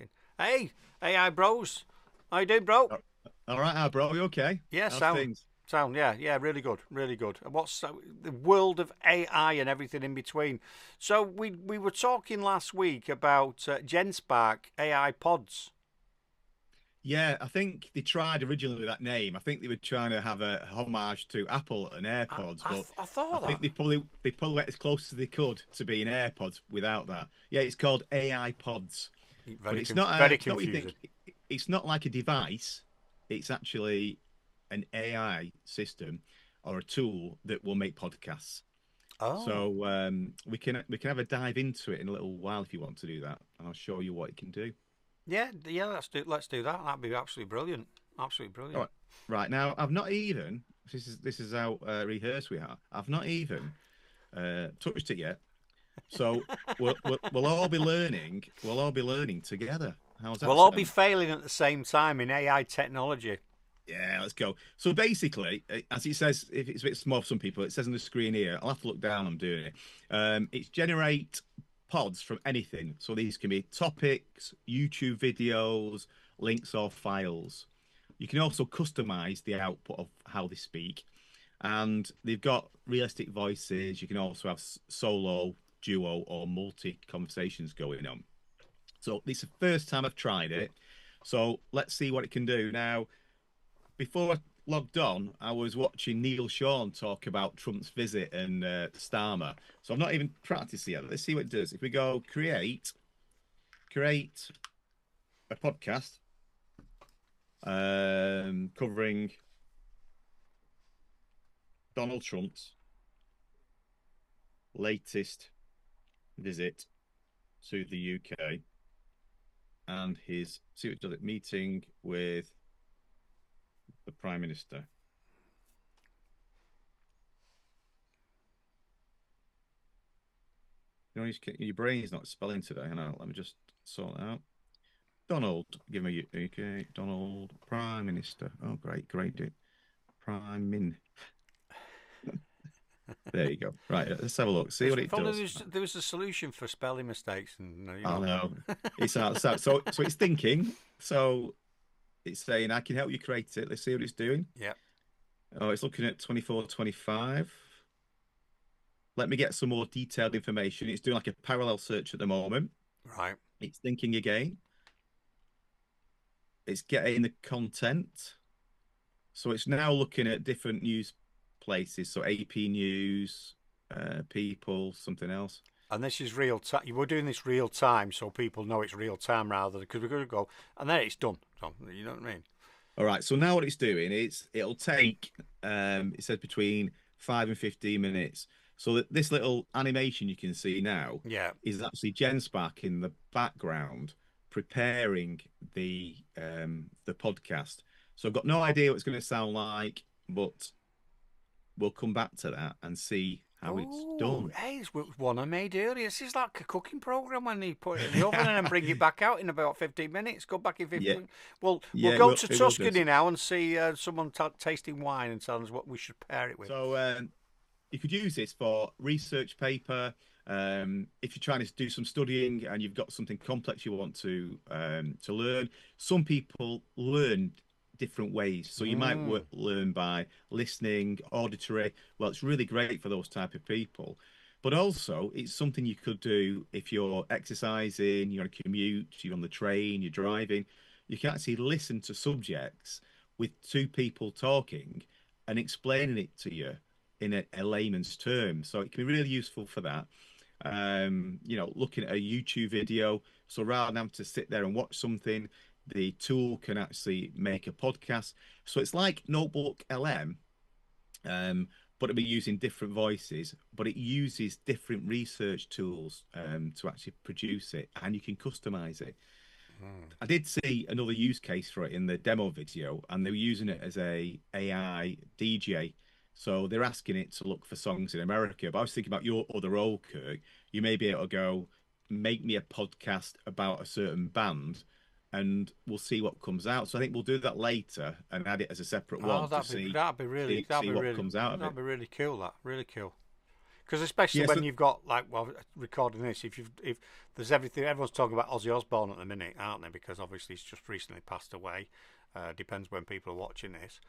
cracking. Hey, AI bros. How you doing, bro? All right, bro. You okay? Yeah, How's things? yeah, really good, really good. And what's the world of AI and everything in between? So we were talking last week about GenSpark AI pods. Yeah, I think they tried originally with that name. I think they were trying to have a homage to Apple and AirPods, but I I thought think that. they probably went as close as they could to being AirPods without that. Yeah, it's called AI pods, but Very it's not what you confusing. think. It's not like a device. It's actually an AI system or a tool that will make podcasts. Oh, So we can have a dive into it in a little while if you want to do that, and I'll show you what it can do. yeah, yeah. Let's do that. That'd be absolutely brilliant. Absolutely All brilliant. right, right now I've not even this is how rehearsed we are. I've not even touched it yet. So we'll all be learning. We'll all be learning together. How's that We'll all be sound? failing at the same time in AI technology. Yeah, let's go. So basically, as it says, if it's a bit small for some people, it says on the screen here. I'll have to look down. I'm doing it. It's generate pods from anything. So these can be topics, YouTube videos, links, or files. You can also customize the output of how they speak, and they've got realistic voices. You can also have solo, duo, or multi conversations going on. So this is the first time I've tried it. So let's see what it can do. Now, before I logged on, I was watching Neil Sean talk about Trump's visit and Starmer. So I've not even practiced yet. Let's see what it does. If we go create a podcast covering Donald Trump's latest visit to the UK and his see what it does it meeting with the Prime Minister. You know, your brain's not spelling today. I know. Let me just sort it out. Donald, give me UK. Donald, Prime Minister. Oh, great, great, dude. Prime Min. There you go. Right, let's have a look. See what If it only does. there was a solution for spelling mistakes, and I know. It's outside. So it's thinking. So it's saying I can help you create it. Let's see what it's doing. yeah, Oh, it's looking at 24, 25. Let me get some more detailed information. It's doing like a parallel search at the moment. right. It's thinking again. It's getting the content. So it's now looking at different news places. So AP News, People, something else. And this is real time. We're doing this real time, so people know it's real time rather than because we're going to go and then it's done. So, you know what I mean? All right. So now what it's doing is it'll take, it says between 5 and 15 minutes. So that this little animation you can see now Yeah. is actually GenSpark in the background preparing the podcast. So I've got no idea what it's going to sound like, but we'll come back to that and see how it's Oh, done. hey, it's one I made earlier. This is like a cooking program when you put it in the oven and then bring it back out in about 15 minutes. Go back in Yeah, 15. We'll yeah, go to it will do. Tuscany now and see someone tasting wine and telling us what we should pair it with. So you could use this for research paper. If you're trying to do some studying and you've got something complex you want to learn, some people learn different ways. So you might Mm. learn by listening, auditory. Well, it's really great for those type of people. But also, it's something you could do if you're exercising, you're on a commute, you're on the train, you're driving. You can actually listen to subjects with two people talking and explaining it to you in a layman's term. So it can be really useful for that. Looking at a YouTube video. So rather than having to sit there and watch something, the tool can actually make a podcast. So it's like Notebook LM, but it'll be using different voices, but it uses different research tools to actually produce it, and you can customize it. Mm. I did see another use case for it in the demo video, and they were using it as a AI DJ. So they're asking it to look for songs in America. But I was thinking about your other role, Kirk. You may be able to go make me a podcast about a certain band, and we'll see what comes out. So I think we'll do that later and add it as a separate Oh, one to see that'd be really see what comes out of that'd it. be really cool. That really cool. Because especially Yeah, when so you've got like, well, recording this, if there's everything, everyone's talking about Ozzy Osbourne at the minute, aren't they? Because obviously he's just recently passed away. Depends when people are watching this,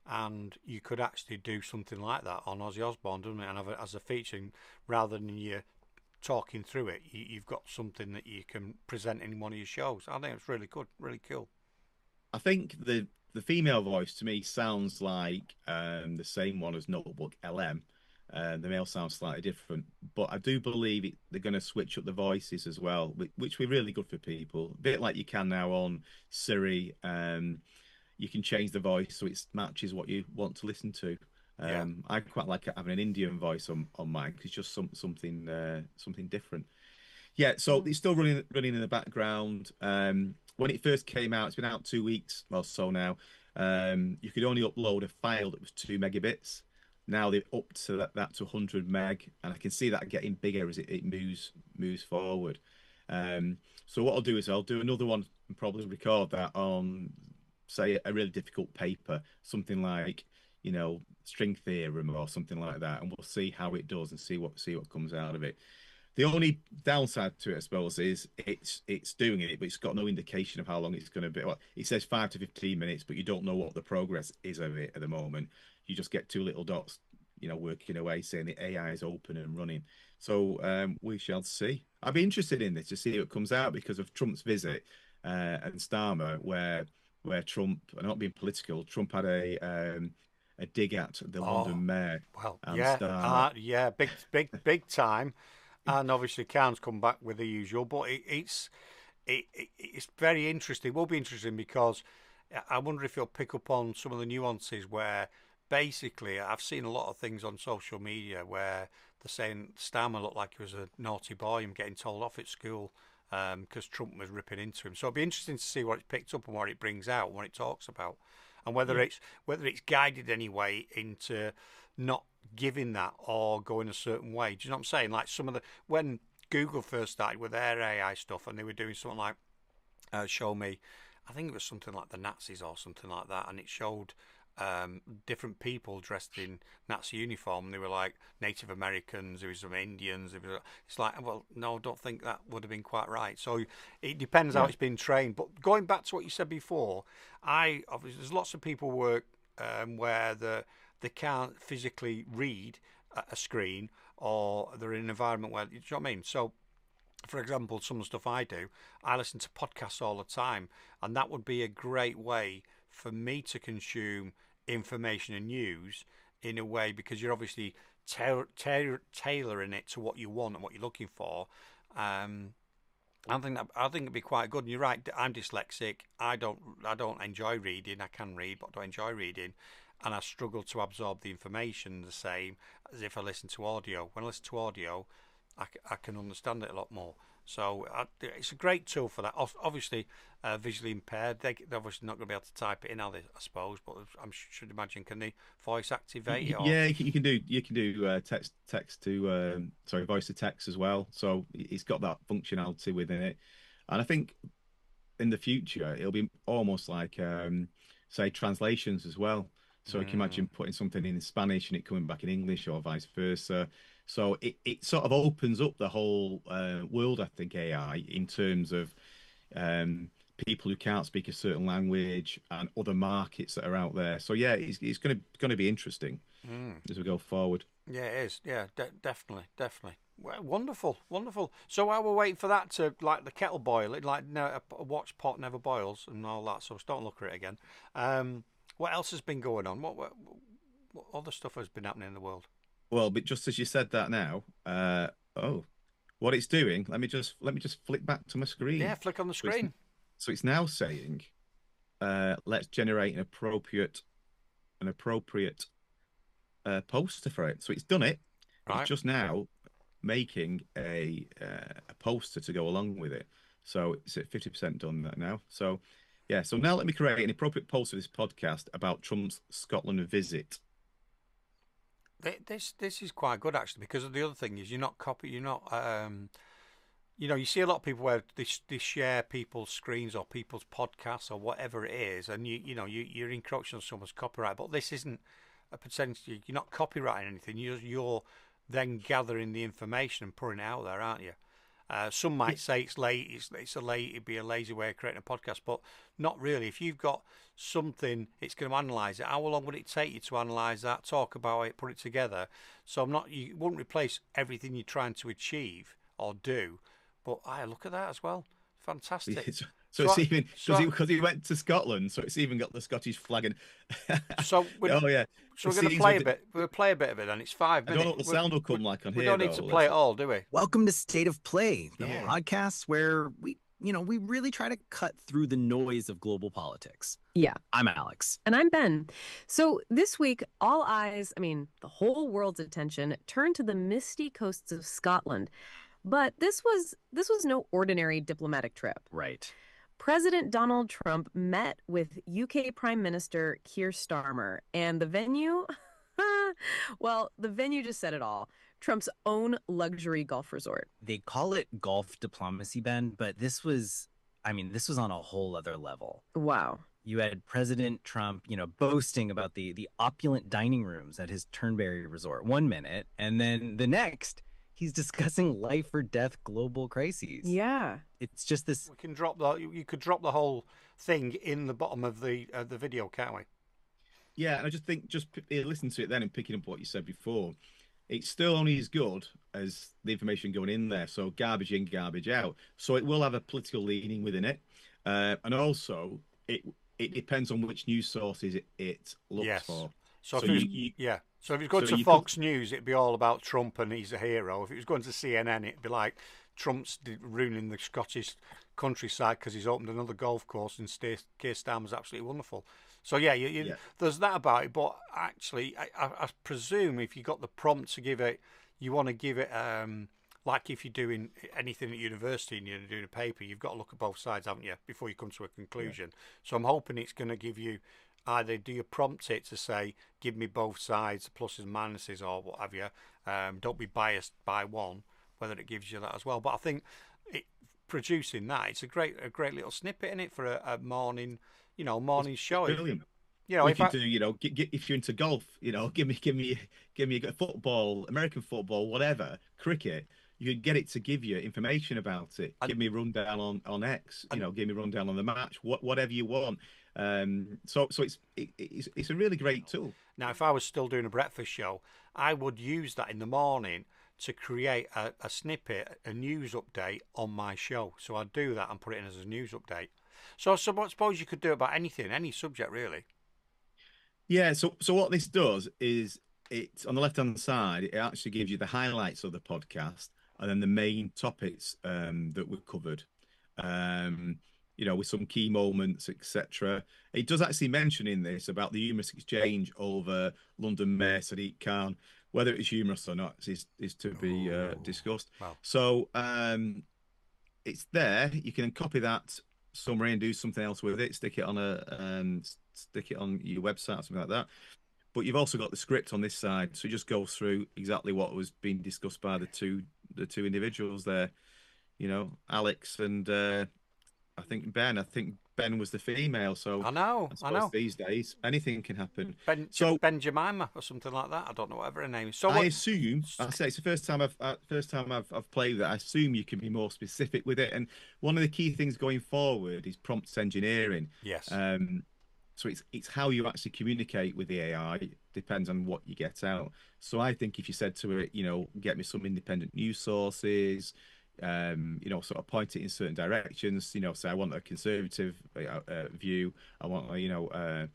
and you could actually do something like that on Ozzy Osbourne, doesn't it? And have it as a feature, rather than you talking through it, you've got something that you can present in one of your shows. I think it's really good, really cool. I think the female voice to me sounds like the same one as Notebook LM. The male sounds slightly different, but I do believe they're going to switch up the voices as well, which will be really good for people. A bit like you can now on Siri. You can change the voice so it matches what you want to listen to. Yeah. I quite like having an Indian voice on mine because it's just something different. Yeah, so Mm. it's still running in the background. When it first came out, it's been out 2 weeks or so now. You could only upload a file that was 2 megabits. Now they've upped to that to 100 meg, and I can see that getting bigger as it moves forward. So what I'll do is I'll do another one and probably record that on, say, a really difficult paper, something like, string theorem or something like that, and we'll see how it does and see what comes out of it. The only downside to it, I suppose, is it's doing it, but it's got no indication of how long it's going to be. Well, it says 5 to 15 minutes, but you don't know what the progress is of it at the moment. You just get two little dots, working away saying the AI is open and running. So we shall see. I'd be interested in this to see what comes out because of Trump's visit and Starmer, where Trump, and not being political, Trump had a dig at the Oh, London mayor well, and yeah, Starmer. yeah, big time. And obviously, Khan's come back with the usual, but it's very interesting. It will be interesting because I wonder if you'll pick up on some of the nuances where basically I've seen a lot of things on social media where they're saying Starmer looked like he was a naughty boy and getting told off at school because Trump was ripping into him. So it'll be interesting to see what it's picked up and what it brings out, and what it talks about, and Yeah. whether it's guided anyway into not giving that or going a certain way. Do you know what I'm saying? Like some of the when Google first started with their AI stuff, and they were doing something like show me, I think it was something like the Nazis or something like that, and it showed different people dressed in Nazi uniform. And they were like Native Americans, there was some Indians. It's like, well, no, I don't think that would have been quite right. So it depends how Yeah. it's been trained. But going back to what you said before, I obviously there's lots of people work where they can't physically read a screen, or they're in an environment where, you know what I mean? So for example, some of the stuff I do, I listen to podcasts all the time, and that would be a great way for me to consume information and news in a way, because you're obviously tailoring it to what you want and what you're looking for. Um, I think it'd be quite good. And you're right. I'm dyslexic. I don't enjoy reading. I can read, but I don't enjoy reading, and I struggle to absorb the information the same as if I listen to audio. When I listen to audio, I can understand it a lot more. So it's a great tool for that. Obviously, visually impaired, they're obviously not going to be able to type it in, are they? I suppose, but I should imagine, can they voice activate it or? Yeah, you can do text to sorry, voice to text as well. So it's got that functionality within it, and I think in the future it'll be almost like say translations as well. So you can Mm, imagine putting something in Spanish and it coming back in English or vice versa. So it sort of opens up the whole world, I think, AI in terms of um, people who can't speak a certain language and other markets that are out there. So yeah, it's going to be interesting mm. as we go forward. Yeah, it is. Yeah, definitely, definitely. Well, wonderful, wonderful. So while we're waiting for that to like the kettle boil, it like no, a watch pot never boils and all that. So don't look at it again. What else has been going on? What other stuff has been happening in the world? Well, but just as you said that now, oh, what it's doing, let me just flick back to my Yeah, screen. flick on the So it's screen. so it's now saying, let's generate an appropriate poster for it. So it's done it. It's Right. just now making a poster to go along with it. So it's at 50% done that now. So yeah, so now let me create an appropriate poster for this podcast about Trump's Scotland visit. This is quite good actually, because the other thing is you're not you see a lot of people where they share people's screens or people's podcasts or whatever it is, and you're encroaching on someone's copyright. But this isn't a percentage. You're not copyrighting anything. You're then gathering the information and putting it out there, aren't you? Some might say it's late. It'd be a lazy way of creating a podcast, but not really. If you've got something, it's going to analyze it. How long would it take you to analyze that, talk about it, put it together? So you wouldn't replace everything you're trying to achieve or do, but I look at that as well. Fantastic. So So, it's I, even so, because he went to Scotland, so it's even got the Scottish flag. And so, we, oh yeah, so the we're going to scenes play a with bit. We'll play a bit of it, then. It's five I don't know minutes. what the sound will come like on We here don't need though. to play it all, do we? Welcome to State of Play, the Yeah. podcast where we really try to cut through the noise of global politics. Yeah. I'm Alex. And I'm Ben. So this week, all eyes, the whole world's attention turned to the misty coasts of Scotland. But this was no ordinary diplomatic trip. Right. President Donald Trump met with UK Prime Minister Keir Starmer, and the venue, well, the venue just said it all. Trump's own luxury golf resort. They call it golf diplomacy, Ben, but this was on a whole other level. Wow. You had President Trump, boasting about the opulent dining rooms at his Turnberry resort 1 minute, and then the next, he's discussing life or death global crises. Yeah. It's just this. We can drop you could drop the whole thing in the bottom of the video, can't we? Yeah, and I just think listen to it then and picking up what you said before. It's still only as good as the information going in there. So garbage in, garbage out. So it will have a political leaning within it, and also it depends on which news sources it looks for. So, So if you- so if it's going so to you Fox News, it'd be all about Trump and he's a hero. If it was going to CNN, it'd be like Trump's ruining the Scottish countryside because he's opened another golf course and Keir Starmer's absolutely wonderful. So yeah, there's that about it. But actually, I presume if you got the prompt to give it, you want to give it like if you're doing anything at university and you're doing a paper, you've got to look at both sides, haven't you, before you come to a conclusion. Yeah. So I'm hoping it's going to give you either do you prompt it to say, give me both sides, pluses and minuses, or what have you. Don't be biased by one, whether it gives you that as well. But I think producing that, it's a great little snippet in it for a morning, morning show. Brilliant. If you're into golf, give me football, American football, whatever, cricket. You could get it to give you information about it. Give me a rundown on X. Give me a rundown on the match. Whatever you want. So it's a really great tool. Now, if I was still doing a breakfast show, I would use that in the morning to create a snippet, a news update on my show. So I'd do that and put it in as a news update. So I suppose you could do about anything, any subject really. Yeah. So what this does is it's on the left-hand side. It actually gives you the highlights of the podcast and then the main topics that were covered. With some key moments, etc. It does actually mention in this about the humorous exchange over London Mayor Sadiq Khan. Whether it's humorous or not is to be discussed. Wow. So it's there. You can copy that summary and do something else with it. Stick it on your website or something like that. But you've also got the script on this side, so it just goes through exactly what was being discussed by the two individuals there. Alex and I think Ben was the female. So I know. These days anything can happen. Ben Jemima or something like that. I don't know whatever her name is. So I assume I say it's the first time I've played that. I assume you can be more specific with it. And one of the key things going forward is prompt engineering. Yes. So it's how you actually communicate with the AI depends on what you get out. So I think if you said to it, get me some independent news sources, sort of point it in certain directions, say I want a conservative view, I want a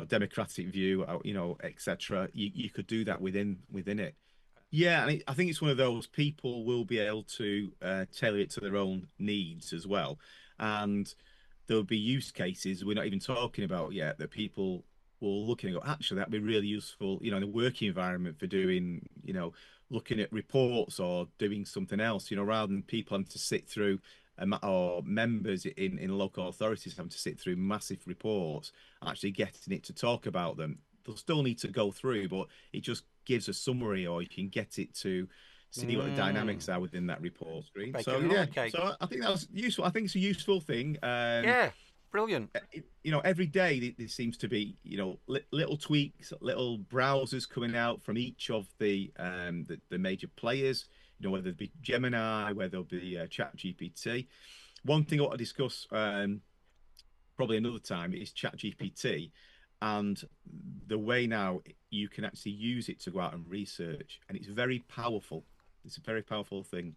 democratic view, etc. You could do that within it. Yeah, and I think it's one of those people will be able to tailor it to their own needs as well, and there'll be use cases we're not even talking about yet that people will look and go, actually, that'd be really useful, in a working environment for doing, looking at reports or doing something else, rather than people having to sit through or members in local authorities having to sit through massive reports, actually getting it to talk about them. They'll still need to go through, but it just gives a summary, or you can get it to see what the dynamics are within that report screen. So I think that's useful. I think it's a useful thing. Yeah, Brilliant. Every day there seems to be, little tweaks, little browsers coming out from each of the major players. Whether it be Gemini, whether it be ChatGPT. One thing I want to discuss probably another time is ChatGPT and the way now you can actually use it to go out and research, and it's very powerful. It's a very powerful thing.